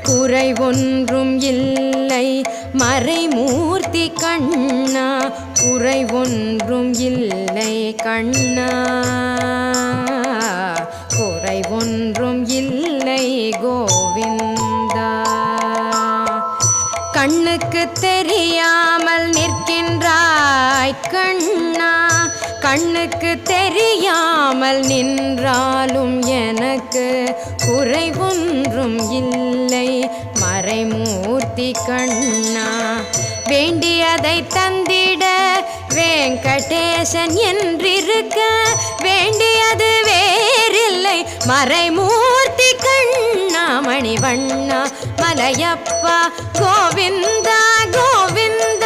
குறை ஒன்றும் இல்லை மறைமூர்த்தி கண்ணா, குறை ஒன்றும் இல்லை கண்ணா, குறை ஒன்றும் இல்லை கோவிந்தா. கண்ணுக்கு தெரியாமல் நிற்கின்றாய் கண்ணா, கண்ணுக்கு தெரியாமல் நின்றாலும் எனக்கு குறை ஒன்றும் இல்லை மறைமூர்த்தி கண்ணா. வேண்டியதை தந்திட வெங்கடேசன் என்றிருக்க, வேண்டியது வேறில்லை மறைமூர்த்தி கண்ணா. மணிவண்ணா மலையப்பா கோவிந்தா கோவிந்தா.